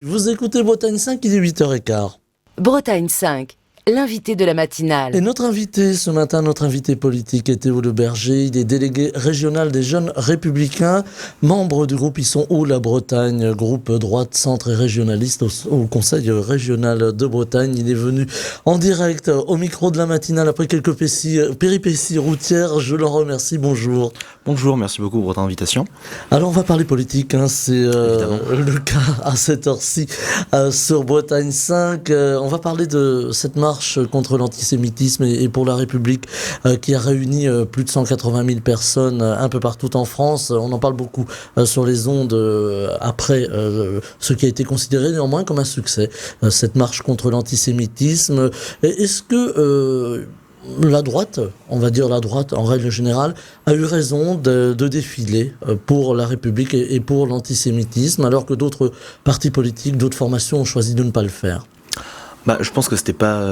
Vous écoutez Bretagne 5, il est 8h15. Bretagne 5, l'invité de la matinale. Et notre invité ce matin, notre invité politique est Théo Le Berger. Il est délégué régional des Jeunes Républicains, membre du groupe Ils sont où la Bretagne, groupe droite, centre et régionaliste au Conseil régional de Bretagne. Il est venu en direct au micro de la matinale après quelques péripéties routières. Je le remercie, bonjour. Bonjour, merci beaucoup pour votre invitation. Alors on va parler politique, c'est le cas à cette heure-ci sur Bretagne 5. On va parler de cette marche contre l'antisémitisme et pour la République qui a réuni plus de 180 000 personnes un peu partout en France. On en parle beaucoup sur les ondes après ce qui a été considéré néanmoins comme un succès, cette marche contre l'antisémitisme. Est-ce que la droite, on va dire la droite en règle générale, a eu raison de défiler pour la République et pour l'antisémitisme, alors que d'autres partis politiques, d'autres formations ont choisi de ne pas le faire? Je pense que c'est pas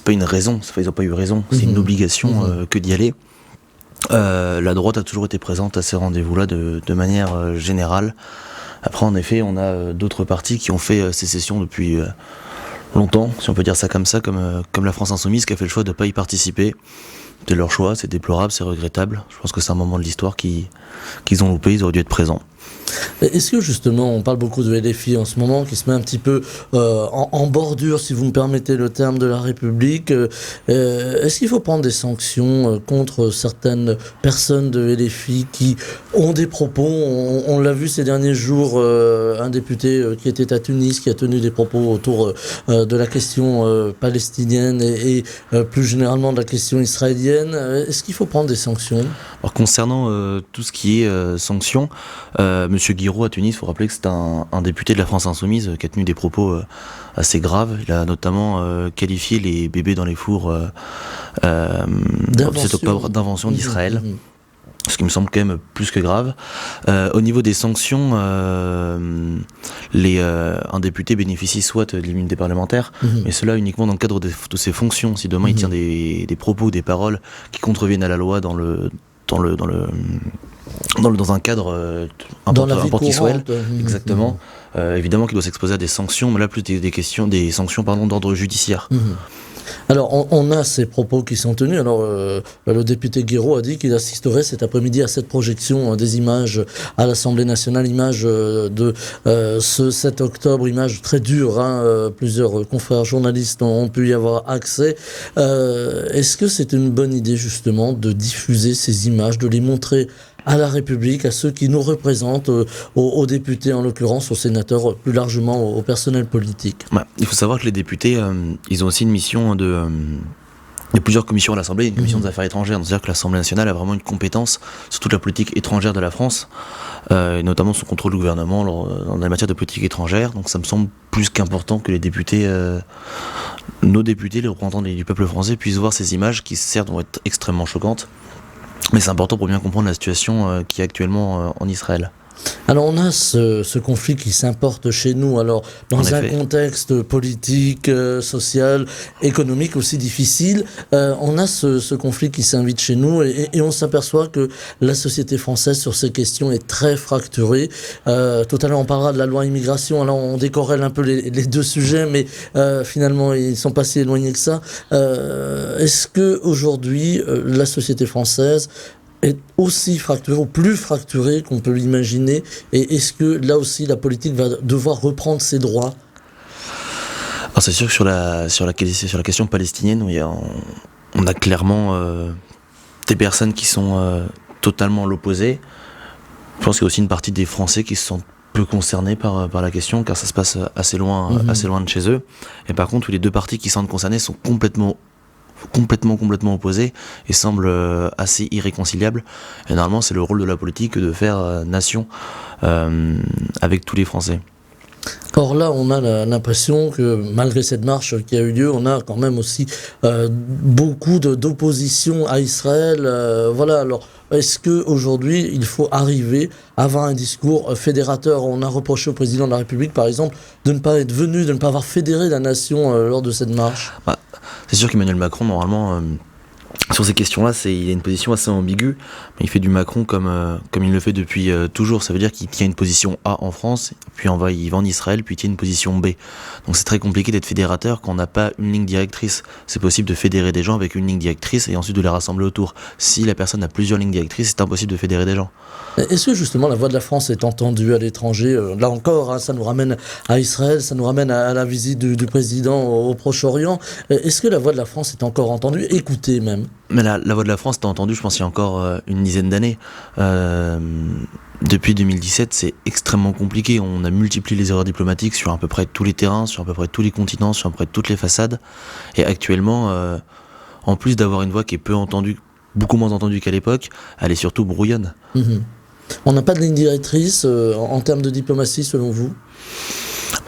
une raison, ils n'ont pas eu raison, c'est une obligation que d'y aller. La droite a toujours été présente à ces rendez-vous-là de manière générale. Après, en effet, on a d'autres partis qui ont fait sécession depuis longtemps, si on peut dire ça, comme la France Insoumise, qui a fait le choix de ne pas y participer. C'est leur choix, c'est déplorable, c'est regrettable. Je pense que c'est un moment de l'histoire qu'ils ont loupé, ils auraient dû être présents. Est-ce que justement, on parle beaucoup de LFI en ce moment, qui se met un petit peu en bordure, si vous me permettez le terme, de la République. Est-ce qu'il faut prendre des sanctions contre certaines personnes de LFI qui ont des propos? On l'a vu ces derniers jours, un député qui était à Tunis, qui a tenu des propos autour de la question palestinienne et plus généralement de la question israélienne. Est-ce qu'il faut prendre des sanctions? Alors concernant tout ce qui est sanctions, Monsieur Guiraud à Tunis, il faut rappeler que c'est un député de la France Insoumise qui a tenu des propos assez graves. Il a notamment qualifié les bébés dans les fours le 17 octobre d'invention d'Israël. Ce qui me semble quand même plus que grave. Au niveau des sanctions, un député bénéficie soit de l'immunité parlementaire, mais cela uniquement dans le cadre de ses fonctions. Si demain il tient des propos ou des paroles qui contreviennent à la loi dans un cadre important qui soit, exactement. Évidemment qu'il doit s'exposer à des sanctions, mais là plus des sanctions d'ordre judiciaire. Alors, on a ces propos qui sont tenus. Alors, le député Guiraud a dit qu'il assisterait cet après-midi à cette projection des images à l'Assemblée nationale, images de ce 7 octobre, images très dures. Plusieurs confrères journalistes ont pu y avoir accès. Est-ce que c'est une bonne idée, justement, de diffuser ces images, de les montrer à la République, à ceux qui nous représentent, aux députés en l'occurrence, aux sénateurs, plus largement au personnel politique? Il faut savoir que les députés, ils ont aussi une mission il y a plusieurs commissions à l'Assemblée, une commission des affaires étrangères, c'est-à-dire que l'Assemblée nationale a vraiment une compétence sur toute la politique étrangère de la France, et notamment son contrôle du gouvernement dans la matière de politique étrangère. Donc ça me semble plus qu'important que les députés, nos députés, les représentants du peuple français, puissent voir ces images qui certes vont être extrêmement choquantes, mais c'est important pour bien comprendre la situation qui est actuellement en Israël. Alors on a ce conflit qui s'importe chez nous, alors dans un contexte politique, social, économique aussi difficile, on a ce conflit qui s'invite chez nous et on s'aperçoit que la société française sur ces questions est très fracturée. Tout à l'heure on parlera de la loi immigration, alors on décorrèle un peu les deux sujets, mais finalement ils sont pas si éloignés que ça. Est-ce que aujourd'hui la société française est aussi fracturée, ou plus fracturée qu'on peut l'imaginer, et est-ce que là aussi la politique va devoir reprendre ses droits? Alors c'est sûr que sur la question palestinienne, on a clairement des personnes qui sont totalement à l'opposé. Je pense qu'il y a aussi une partie des Français qui se sentent peu concernés par la question, car ça se passe assez loin de chez eux. Et par contre, les deux parties qui sont concernées sont complètement opposés et semblent assez irréconciliables. Et normalement, c'est le rôle de la politique de faire nation avec tous les Français. Or là, on a l'impression que malgré cette marche qui a eu lieu, on a quand même aussi beaucoup d'opposition à Israël. Alors est-ce qu'aujourd'hui, il faut arriver à avoir un discours fédérateur? On a reproché au président de la République, par exemple, de ne pas être venu, de ne pas avoir fédéré la nation lors de cette marche. C'est sûr qu'Emmanuel Macron, normalement, sur ces questions-là, il a une position assez ambiguë, mais il fait du Macron comme il le fait depuis toujours. Ça veut dire qu'il tient une position A en France, puis il va en Israël, puis il tient une position B. Donc c'est très compliqué d'être fédérateur quand on n'a pas une ligne directrice. C'est possible de fédérer des gens avec une ligne directrice et ensuite de les rassembler autour. Si la personne a plusieurs lignes directrices, c'est impossible de fédérer des gens. Est-ce que justement la voix de la France est entendue à l'étranger ? Là encore, ça nous ramène à Israël, ça nous ramène à la visite du président au Proche-Orient. Est-ce que la voix de la France est encore entendue, écoutée même ? Mais la voix de la France, t'as entendu, je pense, il y a encore une dizaine d'années. Depuis 2017, c'est extrêmement compliqué. On a multiplié les erreurs diplomatiques sur à peu près tous les terrains, sur à peu près tous les continents, sur à peu près toutes les façades. Et actuellement, en plus d'avoir une voix qui est peu entendue, beaucoup moins entendue qu'à l'époque, elle est surtout brouillonne. On n'a pas de ligne directrice en termes de diplomatie, selon vous ?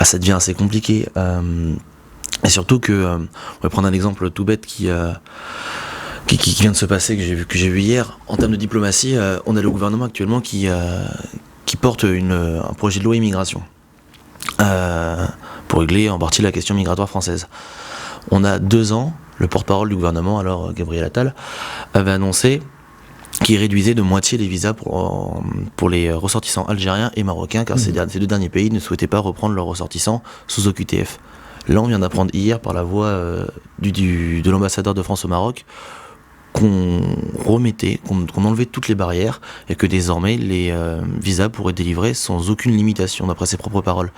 Ça devient assez compliqué. Et surtout que, on va prendre un exemple tout bête qui vient de se passer, que j'ai vu hier. En termes de diplomatie, on a le gouvernement actuellement qui porte un projet de loi immigration pour régler en partie la question migratoire française. On a 2 ans, le porte-parole du gouvernement, alors Gabriel Attal, avait annoncé qu'il réduisait de moitié les visas pour les ressortissants algériens et marocains, car ces 2 derniers pays ne souhaitaient pas reprendre leurs ressortissants sous OQTF. Là, on vient d'apprendre hier par la voix de l'ambassadeur de France au Maroc qu'on enlevait toutes les barrières et que désormais les visas pourraient être délivrés sans aucune limitation, d'après ses propres paroles.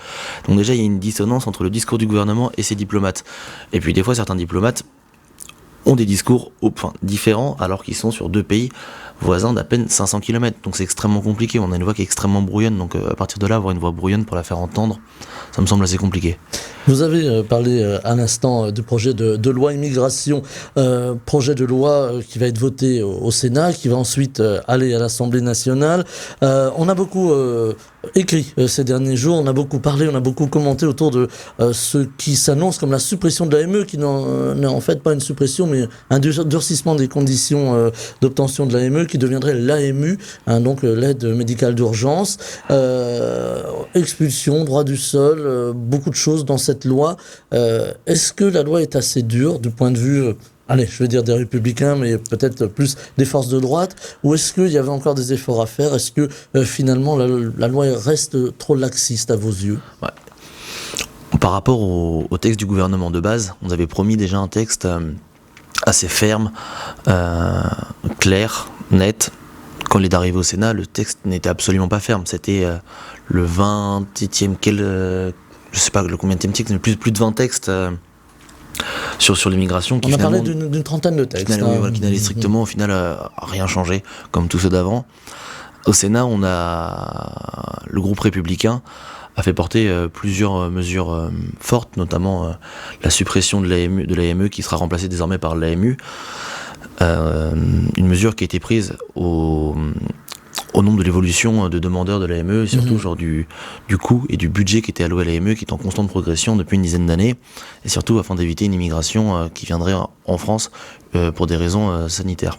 Donc déjà, il y a une dissonance entre le discours du gouvernement et ses diplomates. Et puis des fois, certains diplomates ont des discours différents alors qu'ils sont sur 2 pays voisins d'à peine 500 km. Donc c'est extrêmement compliqué. On a une voix qui est extrêmement brouillonne. Donc à partir de là, avoir une voix brouillonne pour la faire entendre, ça me semble assez compliqué. Vous avez parlé à l'instant du projet de loi immigration, projet de loi qui va être voté au Sénat, qui va ensuite aller à l'Assemblée nationale. On a beaucoup écrit ces derniers jours, on a beaucoup parlé, on a beaucoup commenté autour de ce qui s'annonce comme la suppression de l'AME, qui n'est en fait pas une suppression, mais un durcissement des conditions d'obtention de l'AME, qui deviendrait l'AMU, donc l'aide médicale d'urgence, expulsion, droit du sol, beaucoup de choses dans cette loi. Est-ce que la loi est assez dure du point de vue, je vais dire des républicains, mais peut-être plus des forces de droite, ou est-ce qu'il y avait encore des efforts à faire ? Est-ce que finalement la loi reste trop laxiste à vos yeux ? Ouais. Par rapport au texte du gouvernement de base, on avait promis déjà un texte assez ferme, clair, net. Quand il est arrivé au Sénat, le texte n'était absolument pas ferme. C'était le 20e, je sais pas le combien de texte, mais plus de 20 textes sur l'immigration. On a parlé d'une trentaine de textes. Qui n'allait strictement au final rien changer, comme tous ceux d'avant. Au Sénat, le groupe républicain a fait porter plusieurs mesures fortes, notamment la suppression de l'AME qui sera remplacée désormais par l'AMU. Une mesure qui a été prise au nom de l'évolution de demandeurs de l'AME et surtout du coût et du budget qui était alloué à l'AME, qui est en constante progression depuis une dizaine d'années, et surtout afin d'éviter une immigration qui viendrait en France pour des raisons sanitaires.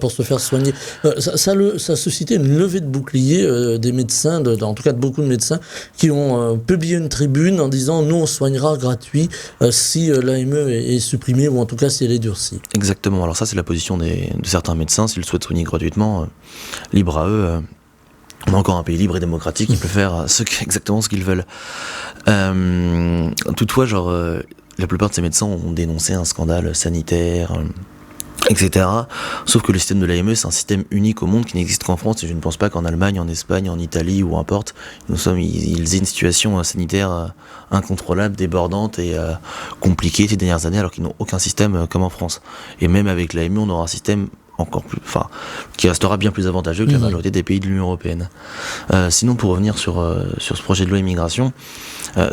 Pour se faire soigner. Ça a suscité une levée de bouclier des médecins, en tout cas de beaucoup de médecins, qui ont publié une tribune en disant « Nous, on soignera gratuit si l'AME est supprimée ou en tout cas si elle est durcie ». Exactement. Alors ça, c'est la position de certains médecins. S'ils souhaitent soigner gratuitement, libre à eux. On a encore un pays libre et démocratique qui peut faire exactement ce qu'ils veulent. Toutefois, la plupart de ces médecins ont dénoncé un scandale sanitaire, etc. Sauf que le système de l'AME, c'est un système unique au monde qui n'existe qu'en France, et je ne pense pas qu'en Allemagne, en Espagne, en Italie ou importe, ils aient une situation sanitaire incontrôlable, débordante et compliquée ces dernières années, alors qu'ils n'ont aucun système comme en France. Et même avec l'AME, on aura un système qui restera bien plus avantageux que la majorité des pays de l'Union européenne. Sinon, pour revenir sur ce projet de loi immigration,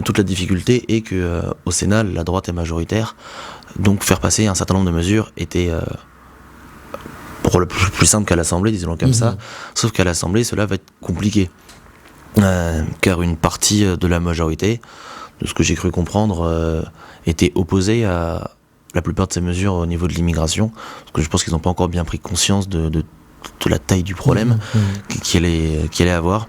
toute la difficulté est que au Sénat, la droite est majoritaire, donc faire passer un certain nombre de mesures était pour le plus simple qu'à l'Assemblée, disons-le comme ça, sauf qu'à l'Assemblée, cela va être compliqué, car une partie de la majorité, de ce que j'ai cru comprendre, était opposée à la plupart de ces mesures au niveau de l'immigration, parce que je pense qu'ils n'ont pas encore bien pris conscience de la taille du problème qu'il allait avoir.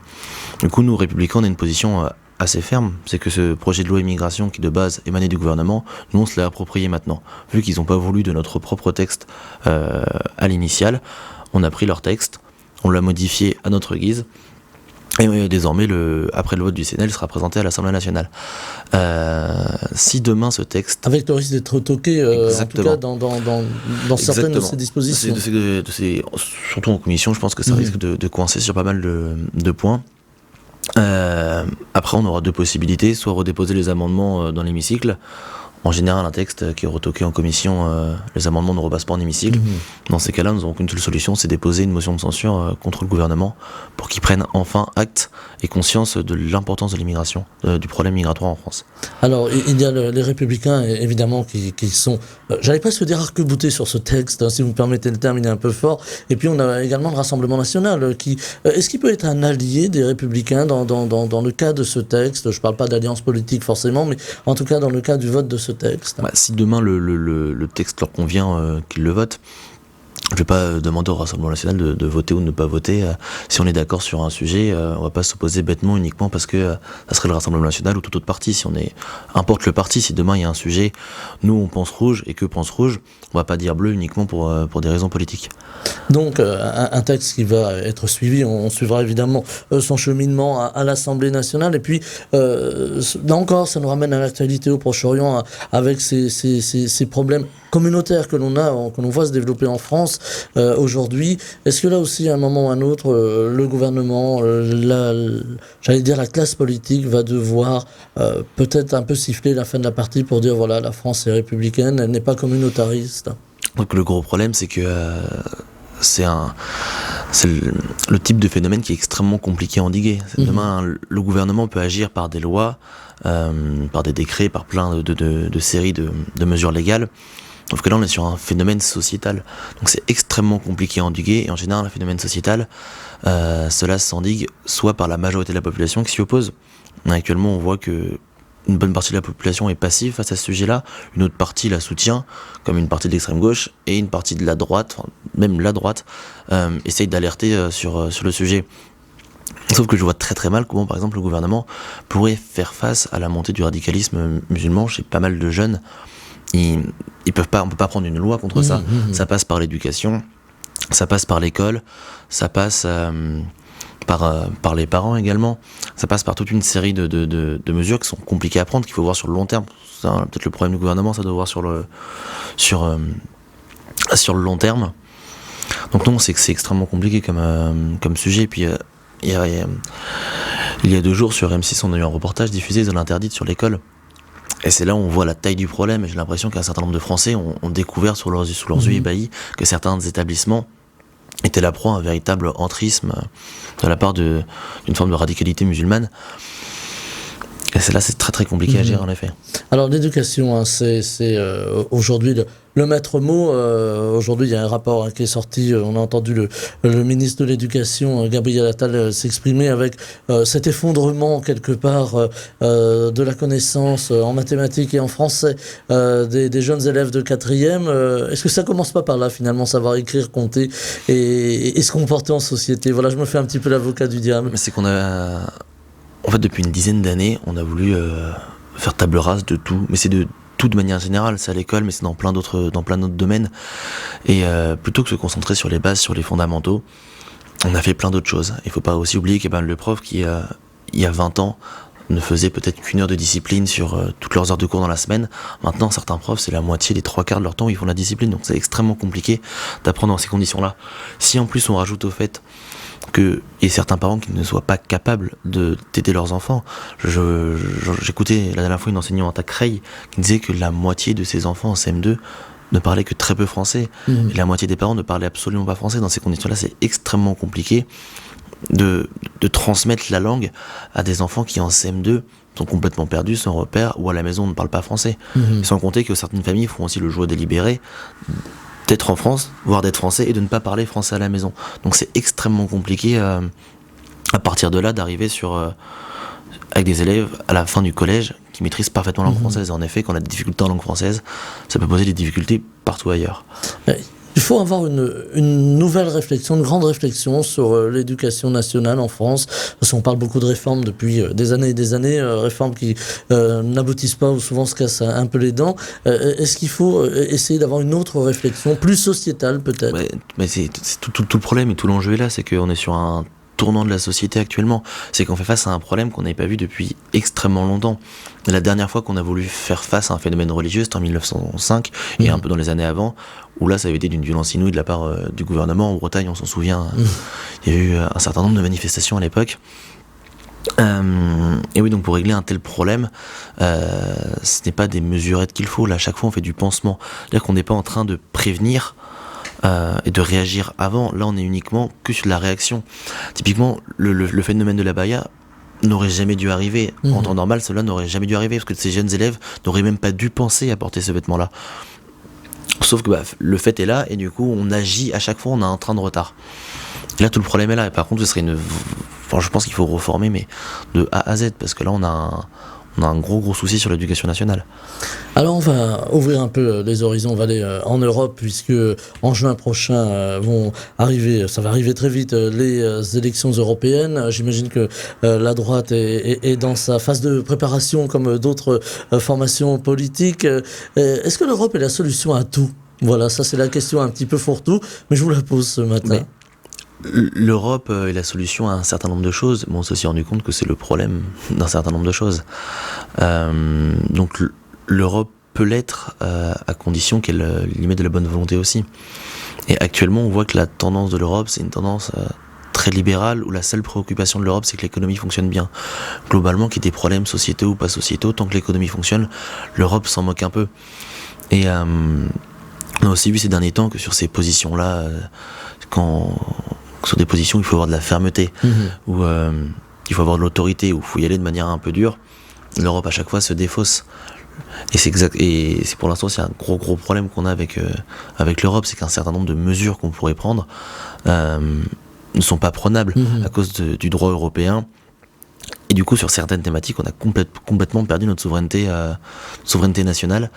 Du coup, nous, républicains, on a une position assez ferme, c'est que ce projet de loi immigration qui de base émanait du gouvernement, nous on se l'a approprié maintenant. Vu qu'ils n'ont pas voulu de notre propre texte à l'initial, on a pris leur texte, on l'a modifié à notre guise, et désormais, après le vote du Sénat, il sera présenté à l'Assemblée nationale. Si demain ce texte... Avec le risque d'être toqué, en tout cas, dans certaines de ces dispositions. Surtout en commission, je pense que ça risque de coincer sur pas mal de points. Après, on aura deux possibilités, soit redéposer les amendements dans l'hémicycle. En général, un texte qui est retoqué en commission, les amendements ne repassent pas en hémicycle. Dans ces cas-là, nous n'avons qu'une seule solution, c'est déposer une motion de censure contre le gouvernement pour qu'il prenne enfin acte et conscience de l'importance de l'immigration, du problème migratoire en France. Alors, il y a les Républicains, évidemment, qui sont, j'allais pas se dire arc-boutés sur ce texte, hein, si vous me permettez le terme, il est un peu fort. Et puis, on a également le Rassemblement National, qui, est-ce qu'il peut être un allié des Républicains dans le cas de ce texte? Je parle pas d'alliance politique forcément, mais en tout cas dans le cas du vote de ce texte. Si demain le texte leur convient qu'ils le votent, je ne vais pas demander au Rassemblement National de voter ou de ne pas voter. Si on est d'accord sur un sujet, on ne va pas s'opposer bêtement uniquement parce que ça serait le Rassemblement National ou tout autre parti. Importe le parti, si demain il y a un sujet, nous on pense rouge et qu'eux pensent rouge, on ne va pas dire bleu uniquement pour des raisons politiques. Donc un texte qui va être suivi, on suivra évidemment son cheminement à l'Assemblée nationale. Et puis là encore, ça nous ramène à l'actualité au Proche-Orient avec ces problèmes communautaires que l'on voit se développer en France aujourd'hui. Est-ce que là aussi, à un moment ou à un autre, le gouvernement, j'allais dire la classe politique, va devoir peut-être un peu siffler la fin de la partie pour dire voilà, la France est républicaine, elle n'est pas communautariste. Donc le gros problème, c'est que c'est le type de phénomène qui est extrêmement compliqué à endiguer. Demain, le gouvernement peut agir par des lois, par des décrets, par plein de séries de mesures légales. Sauf que là, on est sur un phénomène sociétal. Donc c'est extrêmement compliqué à endiguer. Et en général, un phénomène sociétal, cela s'endigue soit par la majorité de la population qui s'y oppose. Actuellement, on voit que une bonne partie de la population est passive face à ce sujet-là, une autre partie la soutient, comme une partie de l'extrême gauche, et une partie de la droite, même la droite, essaye d'alerter sur le sujet. Sauf que je vois très très mal comment, par exemple, le gouvernement pourrait faire face à la montée du radicalisme musulman chez pas mal de jeunes. On peut pas prendre une loi contre ça. Ça passe par l'éducation, ça passe par l'école, ça passe par les parents également. Ça passe par toute une série de mesures qui sont compliquées à prendre, qu'il faut voir sur le long terme. C'est peut-être le problème du gouvernement, ça doit voir sur le long terme. Donc non, c'est que c'est extrêmement compliqué comme sujet. Et puis il y a 2 jours sur M6, on a eu un reportage diffusé de l'interdite sur l'école. Et c'est là où on voit la taille du problème. Et j'ai l'impression qu'un certain nombre de Français ont découvert sous leurs yeux ébahis que certains établissements était la proie à un véritable entrisme de la part d'une forme de radicalité musulmane. Et là, c'est très très compliqué à gérer en effet. Alors l'éducation, hein, c'est aujourd'hui le maître mot. Aujourd'hui, il y a un rapport qui est sorti. On a entendu le ministre de l'Éducation, Gabriel Attal, s'exprimer avec cet effondrement quelque part de la connaissance en mathématiques et en français des jeunes élèves de 4e. Est-ce que ça commence pas par là finalement, savoir écrire, compter et se comporter en société? Voilà, je me fais un petit peu l'avocat du diable. Mais c'est qu'on a... En fait, depuis une dizaine d'années, on a voulu faire table rase de tout, mais c'est de tout de manière générale, c'est à l'école, mais c'est dans plein d'autres domaines. Et plutôt que de se concentrer sur les bases, sur les fondamentaux, on a fait plein d'autres choses. Il ne faut pas aussi oublier que le prof qui, il y a 20 ans, ne faisait peut-être qu'1 heure de discipline sur toutes leurs heures de cours dans la semaine. Maintenant, certains profs, c'est la moitié, les 3/4 de leur temps où ils font la discipline. Donc c'est extrêmement compliqué d'apprendre dans ces conditions-là. Si en plus on rajoute au fait qu'il y ait certains parents qui ne soient pas capables d'aider leurs enfants. J'écoutais la dernière fois une enseignante à Creil qui disait que la moitié de ses enfants en CM2 ne parlaient que très peu français. Et la moitié des parents ne parlaient absolument pas français. Dans ces conditions-là, c'est extrêmement compliqué de transmettre la langue à des enfants qui en CM2 sont complètement perdus, sans repère, ou à la maison on ne parle pas français. Sans compter que certaines familles font aussi le choix délibéré d'être en France, voire d'être français, et de ne pas parler français à la maison. Donc c'est extrêmement compliqué à partir de là d'arriver avec des élèves à la fin du collège qui maîtrisent parfaitement la langue française. En effet, quand on a des difficultés en langue française, ça peut poser des difficultés partout ailleurs. Il faut avoir une nouvelle réflexion, une grande réflexion sur l'éducation nationale en France, parce qu'on parle beaucoup de réformes depuis des années et des années, réformes qui n'aboutissent pas ou souvent se cassent un peu les dents. Est-ce qu'il faut essayer d'avoir une autre réflexion, plus sociétale peut-être? Ouais, mais c'est tout le problème et tout l'enjeu est là, c'est qu'on est sur un tournant de la société actuellement. C'est qu'on fait face à un problème qu'on n'avait pas vu depuis extrêmement longtemps. La dernière fois qu'on a voulu faire face à un phénomène religieux, c'était en 1905 et un peu dans les années avant, où là ça avait été d'une violence inouïe de la part du gouvernement. En Bretagne, on s'en souvient, il y a eu un certain nombre de manifestations à l'époque. Et oui, donc pour régler un tel problème, ce n'est pas des mesurettes qu'il faut. Là, à chaque fois, on fait du pansement. C'est-à-dire qu'on n'est pas en train de prévenir et de réagir avant. Là, on est uniquement que sur la réaction. Typiquement, le phénomène de la baya n'aurait jamais dû arriver. En temps normal, cela n'aurait jamais dû arriver parce que ces jeunes élèves n'auraient même pas dû penser à porter ce vêtement-là. Sauf que le fait est là et du coup, on agit à chaque fois, on a un train de retard. Là, tout le problème est là. Et par contre, ce serait je pense qu'il faut reformer, mais de A à Z, parce que là, on a un gros souci sur l'éducation nationale. Alors on va ouvrir un peu les horizons, on va aller en Europe, puisque en juin prochain vont arriver, ça va arriver très vite, les élections européennes. J'imagine que la droite est dans sa phase de préparation comme d'autres formations politiques. Est-ce que l'Europe est la solution à tout? Voilà, ça c'est la question un petit peu fourre-tout, mais je vous la pose ce matin. L'Europe est la solution à un certain nombre de choses, mais on s'est aussi rendu compte que c'est le problème d'un certain nombre de choses. Donc l'Europe peut l'être à condition qu'elle y mette de la bonne volonté aussi. Et actuellement, on voit que la tendance de l'Europe, c'est une tendance très libérale, où la seule préoccupation de l'Europe, c'est que l'économie fonctionne bien. Globalement, qu'il y ait des problèmes sociétaux ou pas sociétaux, tant que l'économie fonctionne, l'Europe s'en moque un peu. Et on a aussi vu ces derniers temps que sur ces positions-là, sur des positions où il faut avoir de la fermeté, où il faut avoir de l'autorité, où il faut y aller de manière un peu dure, l'Europe à chaque fois se défausse. Et c'est exact. Et c'est pour l'instant c'est un gros problème qu'on a avec l'Europe, c'est qu'un certain nombre de mesures qu'on pourrait prendre ne sont pas prenables à cause du droit européen. Et du coup sur certaines thématiques on a complètement perdu notre souveraineté nationale.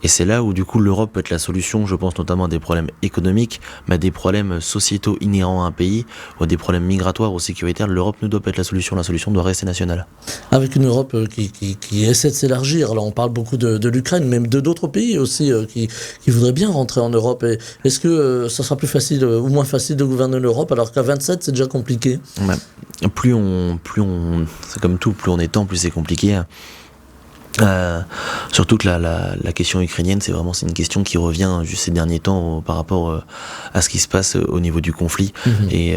Et c'est là où du coup l'Europe peut être la solution, je pense notamment à des problèmes économiques, mais à des problèmes sociétaux inhérents à un pays, ou à des problèmes migratoires ou sécuritaires. L'Europe ne doit pas être la solution doit rester nationale. Avec une Europe qui essaie de s'élargir, là on parle beaucoup de l'Ukraine, même d'autres pays aussi qui voudraient bien rentrer en Europe. Et est-ce que ça sera plus facile ou moins facile de gouverner l'Europe alors qu'à 27 c'est déjà compliqué? Plus c'est comme tout, plus on est temps, plus c'est compliqué. Surtout que la question ukrainienne, c'est une question qui revient juste ces derniers temps par rapport à ce qui se passe au niveau du conflit et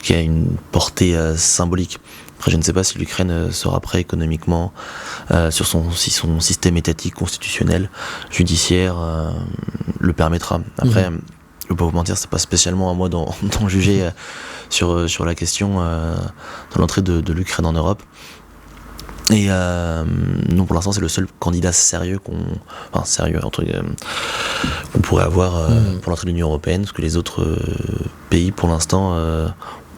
qui a une portée symbolique. Après, je ne sais pas si l'Ukraine sera prête économiquement, si son système étatique, constitutionnel, judiciaire le permettra. Après, je ne vais pas vous mentir, c'est pas spécialement à moi d'en juger sur la question de l'entrée de l'Ukraine en Europe. Et nous, pour l'instant, c'est le seul candidat sérieux qu'on pourrait avoir pour l'entrée de l'Union européenne, parce que les autres pays, pour l'instant,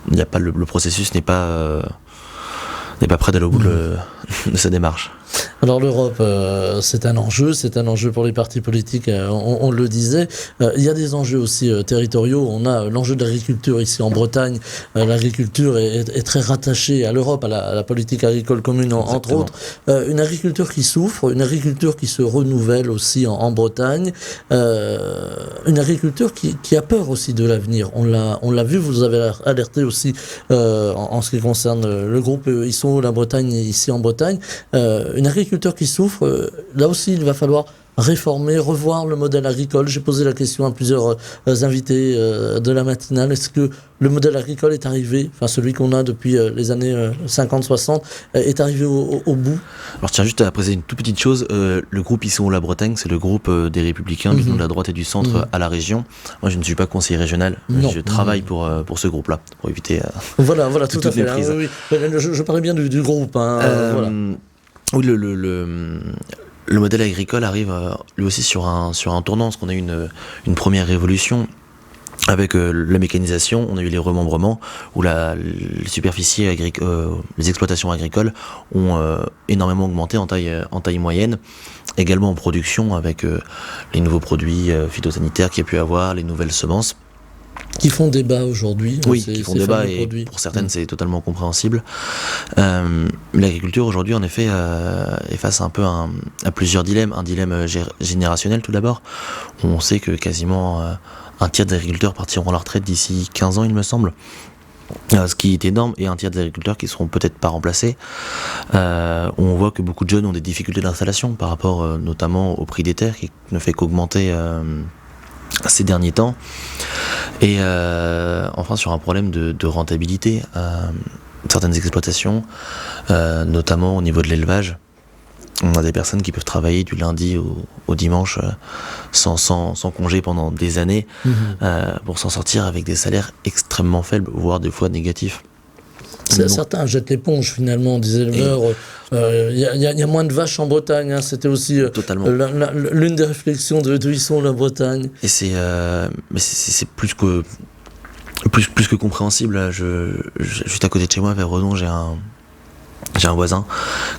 il n'y a pas le processus n'est pas prêt d'aller au bout de sa démarche. Alors l'Europe, c'est un enjeu pour les partis politiques, on le disait. Il y a des enjeux aussi territoriaux. On a l'enjeu de l'agriculture ici en Bretagne. L'agriculture est très rattachée à l'Europe, à la politique agricole commune, entre autres. Une agriculture qui souffre, une agriculture qui se renouvelle aussi en Bretagne. Une agriculture qui a peur aussi de l'avenir. On l'a vu, vous avez alerté aussi en ce qui concerne le groupe ISO, la Bretagne, ici en Bretagne. Une agriculture qui souffre, là aussi il va falloir réformer, revoir le modèle agricole. J'ai posé la question à plusieurs invités de la matinale. Est-ce que le modèle agricole est arrivé, enfin celui qu'on a depuis les années 50-60, est arrivé au bout? Alors tiens, juste à préciser une toute petite chose, le groupe Ici la Bretagne, c'est le groupe des Républicains, de la droite et du centre à la région. Moi je ne suis pas conseiller régional, je travaille pour ce groupe-là, pour éviter voilà, tout à fait. Oui. Je parlais bien du groupe. Voilà. Oui, le modèle agricole arrive lui aussi sur un tournant, parce qu'on a eu une première révolution Avec la mécanisation, on a eu les remembrements où les superficies les exploitations agricoles ont énormément augmenté en taille moyenne. Également en production avec les nouveaux produits phytosanitaires qu'il y a pu avoir, les nouvelles semences. Qui font débat aujourd'hui. Oui, qui font débat et produits. Pour certaines c'est totalement compréhensible. L'agriculture aujourd'hui en effet est face un peu à plusieurs dilemmes. Un dilemme générationnel tout d'abord. On sait que quasiment un tiers des agriculteurs partiront à la retraite d'ici 15 ans il me semble. Ce qui est énorme, et un tiers des agriculteurs qui seront peut-être pas remplacés. On voit que beaucoup de jeunes ont des difficultés d'installation par rapport notamment au prix des terres qui ne fait qu'augmenter ces derniers temps. Et enfin sur un problème de rentabilité, certaines exploitations, notamment au niveau de l'élevage, on a des personnes qui peuvent travailler du lundi au dimanche sans congé pendant des années pour s'en sortir avec des salaires extrêmement faibles, voire des fois négatifs. Certains jettent l'éponge finalement, des éleveurs. Il y a moins de vaches en Bretagne, hein. C'était aussi l'une des réflexions de Huisson, la Bretagne. Et mais c'est plus que compréhensible. Juste à côté de chez moi, vers Redon, j'ai un voisin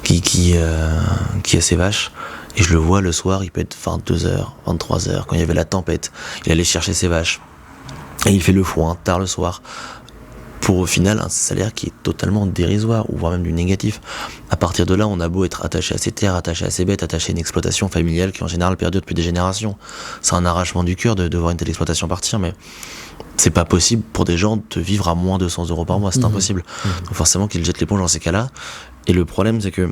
qui a ses vaches, et je le vois le soir, il peut être 22h, 23h, quand il y avait la tempête, il allait chercher ses vaches, et il fait le foin tard le soir, pour au final un salaire qui est totalement dérisoire, ou voire même du négatif. À partir de là, on a beau être attaché à ses terres, attaché à ses bêtes, attaché à une exploitation familiale qui en général perdure depuis des générations. C'est un arrachement du cœur de voir une telle exploitation partir, mais c'est pas possible pour des gens de vivre à moins de 200 € par mois, c'est impossible. Donc forcément qu'ils jettent l'éponge dans ces cas-là. Et le problème, c'est que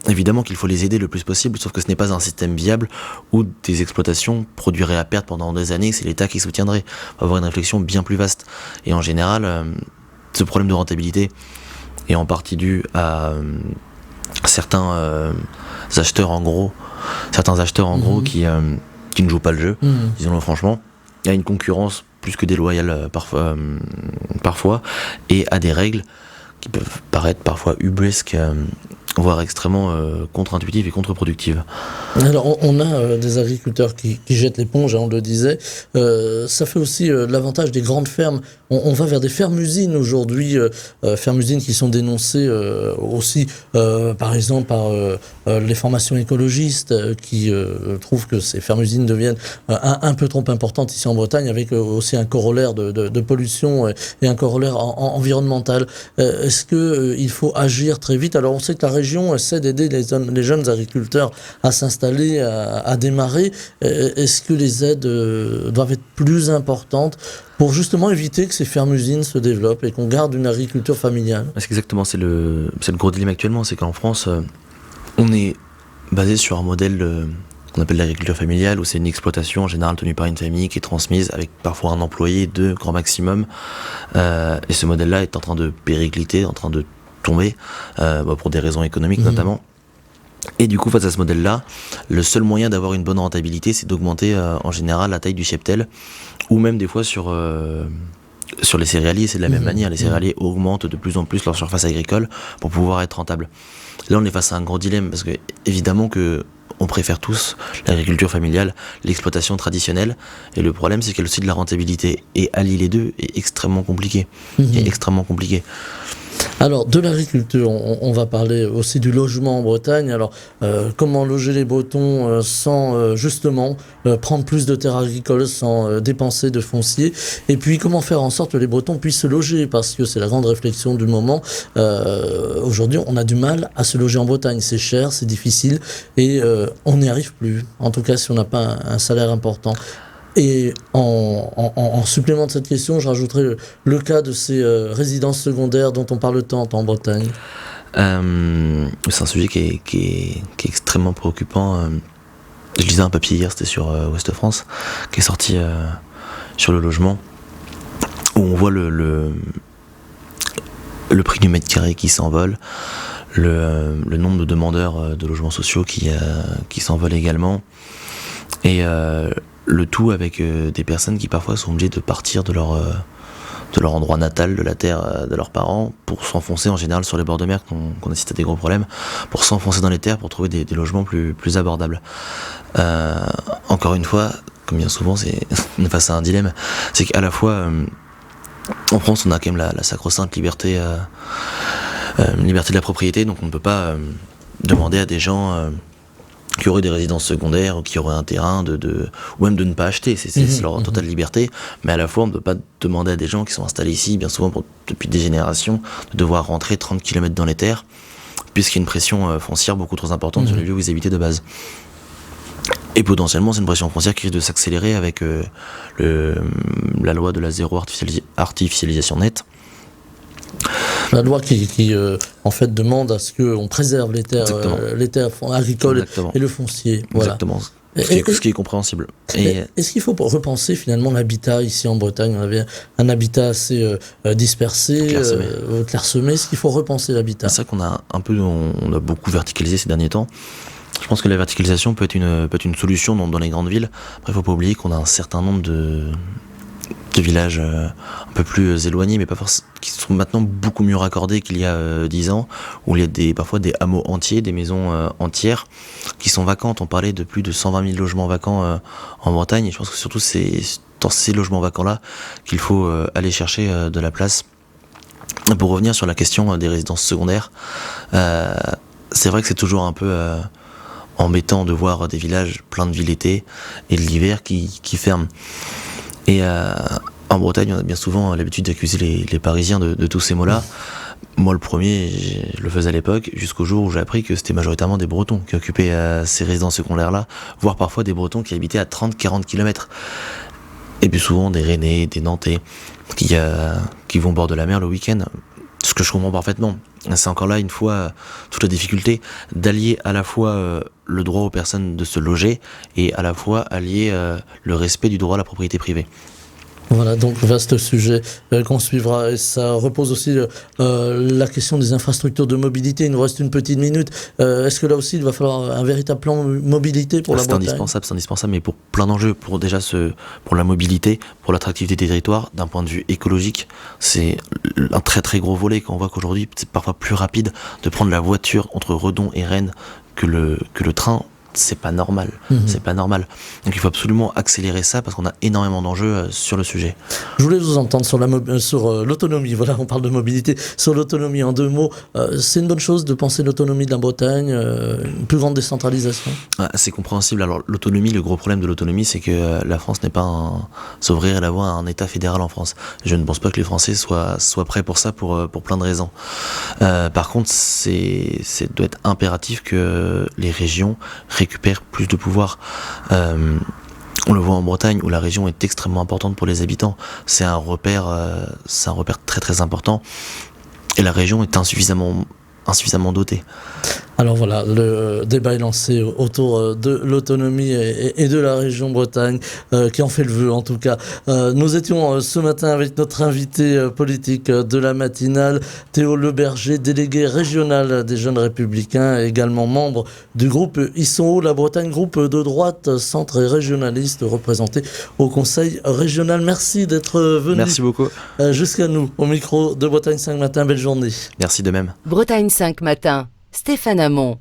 évidemment qu'il faut les aider le plus possible, sauf que ce n'est pas un système viable où des exploitations produiraient à perte pendant des années, c'est l'État qui soutiendrait. On va avoir une réflexion bien plus vaste. Et en général, ce problème de rentabilité est en partie dû à certains acheteurs en gros qui ne jouent pas le jeu, disons-le franchement. Il y a une concurrence plus que déloyale parfois, et à des règles qui peuvent paraître parfois ubuesques, voire extrêmement contre-intuitives et contre-productives. Alors on a des agriculteurs qui jettent l'éponge, hein, on le disait. Ça fait aussi l'avantage des grandes fermes. On va vers des fermes-usines aujourd'hui, fermes-usines qui sont dénoncées aussi par exemple par les formations écologistes qui trouvent que ces fermes-usines deviennent un peu trop importantes ici en Bretagne, avec aussi un corollaire de pollution et un corollaire environnemental. Est-ce qu'il faut agir très vite? Alors on sait que la région essaie d'aider les jeunes agriculteurs à s'installer, à démarrer. Est-ce que les aides doivent être plus importantes pour justement éviter que ces fermes-usines se développent et qu'on garde une agriculture familiale? Exactement, c'est le gros dilemme actuellement, c'est qu'en France, on est basé sur un modèle qu'on appelle l'agriculture familiale, où c'est une exploitation en général tenue par une famille qui est transmise avec parfois un employé, 2 grand maximum. Et ce modèle-là est en train de péricliter, en train de tomber, pour des raisons économiques notamment. Et du coup, face à ce modèle-là, le seul moyen d'avoir une bonne rentabilité, c'est d'augmenter en général la taille du cheptel, ou même des fois sur les céréaliers, c'est de la même manière. Les céréaliers augmentent de plus en plus leur surface agricole pour pouvoir être rentables. Là, on est face à un gros dilemme, parce que évidemment que on préfère tous l'agriculture familiale, l'exploitation traditionnelle, et le problème c'est qu'il y a aussi de la rentabilité, et allier les deux est extrêmement compliqué. Alors, de l'agriculture, on va parler aussi du logement en Bretagne. Alors, comment loger les Bretons sans justement prendre plus de terres agricoles, sans dépenser de foncier? Et puis, comment faire en sorte que les Bretons puissent se loger? Parce que c'est la grande réflexion du moment. Aujourd'hui, on a du mal à se loger en Bretagne. C'est cher, c'est difficile, et on n'y arrive plus. En tout cas, si on n'a pas un salaire important. Et en supplément de cette question, je rajouterai le cas de ces résidences secondaires dont on parle tant en Bretagne. C'est un sujet qui est extrêmement préoccupant. Je lisais un papier hier, c'était sur Ouest France, qui est sorti sur le logement, où on voit le prix du mètre carré qui s'envole, le nombre de demandeurs de logements sociaux qui s'envole également, et le tout avec des personnes qui parfois sont obligées de partir de leur endroit natal, de la terre de leurs parents, pour s'enfoncer en général sur les bords de mer, qu'on assiste à des gros problèmes, pour s'enfoncer dans les terres pour trouver des logements plus abordables. Encore une fois, comme bien souvent, on est face à un dilemme. C'est qu'à la fois, en France, on a quand même la sacro-sainte liberté de la propriété, donc on ne peut pas demander à des gens qui auraient des résidences secondaires ou qui auraient un terrain ou même de ne pas acheter, c'est leur totale liberté, mais à la fois on ne peut pas demander à des gens qui sont installés ici, bien souvent depuis des générations, de devoir rentrer 30 km dans les terres, puisqu'il y a une pression foncière beaucoup trop importante sur les lieux où ils habitaient de base. Et potentiellement, c'est une pression foncière qui risque de s'accélérer avec la loi de la zéro artificialisation nette. La loi qui en fait demande à ce qu'on préserve les terres agricoles Exactement. Et le foncier. Voilà. Exactement. Ce qui est compréhensible. Est-ce qu'il faut repenser finalement l'habitat ici en Bretagne? On avait un habitat assez dispersé, clairsemé. Est-ce qu'il faut repenser l'habitat? C'est vrai qu'on a beaucoup verticalisé ces derniers temps. Je pense que la verticalisation peut être une solution dans les grandes villes. Après, il ne faut pas oublier qu'on a un certain nombre de villages un peu plus éloignés, mais pas forcément, qui sont maintenant beaucoup mieux raccordés qu'il y a 10 ans, où il y a parfois des hameaux entiers, des maisons entières qui sont vacantes. On parlait de plus de 120 000 logements vacants en Bretagne, et je pense que surtout c'est dans ces logements vacants-là qu'il faut aller chercher de la place. Pour revenir sur la question des résidences secondaires, c'est vrai que c'est toujours un peu embêtant de voir des villages pleins de vie l'été et de l'hiver qui ferment. Et en Bretagne, on a bien souvent l'habitude d'accuser les Parisiens de tous ces mots-là. Moi, le premier, je le faisais à l'époque, jusqu'au jour où j'ai appris que c'était majoritairement des Bretons qui occupaient ces résidences secondaires-là, voire parfois des Bretons qui habitaient à 30-40 km. Et puis souvent des Rennais, des Nantais, qui vont au bord de la mer le week-end. Ce que je comprends parfaitement. C'est encore là, une fois, toute la difficulté d'allier à la fois le droit aux personnes de se loger et à la fois allier le respect du droit à la propriété privée. Voilà, donc vaste sujet qu'on suivra, et ça repose aussi la question des infrastructures de mobilité. Il nous reste une petite minute. Est-ce que là aussi il va falloir un véritable plan mobilité pour la Bretagne? C'est indispensable, mais pour plein d'enjeux, pour la mobilité, pour l'attractivité des territoires, d'un point de vue écologique, c'est un très très gros volet. Quand on voit qu'aujourd'hui c'est parfois plus rapide de prendre la voiture entre Redon et Rennes que le train. C'est pas normal, c'est pas normal. Donc il faut absolument accélérer ça parce qu'on a énormément d'enjeux sur le sujet. Je voulais vous entendre sur l'autonomie. Voilà, on parle de mobilité. Sur l'autonomie, en 2 mots, c'est une bonne chose de penser l'autonomie de la Bretagne, une plus grande décentralisation? C'est compréhensible. Alors l'autonomie, le gros problème de l'autonomie, c'est que la France n'est pas s'ouvrir la voie à un État fédéral en France. Je ne pense pas que les Français soient prêts pour ça pour plein de raisons. Par contre, c'est doit être impératif que les régions récupère plus de pouvoir. On le voit en Bretagne où la région est extrêmement importante pour les habitants. C'est un repère très très important et la région est insuffisamment dotée. Alors voilà, le débat est lancé autour de l'autonomie et de la région Bretagne, qui en fait le vœu en tout cas. Nous étions ce matin avec notre invité politique de la matinale, Théo Leberger, délégué régional des Jeunes Républicains, également membre du groupe Ils sont où la Bretagne, groupe de droite, centre et régionaliste représenté au Conseil régional. Merci d'être venu. Merci beaucoup. Jusqu'à nous, au micro de Bretagne 5 Matin. Belle journée. Merci de même. Bretagne 5 Matin. Stéphane Hamon.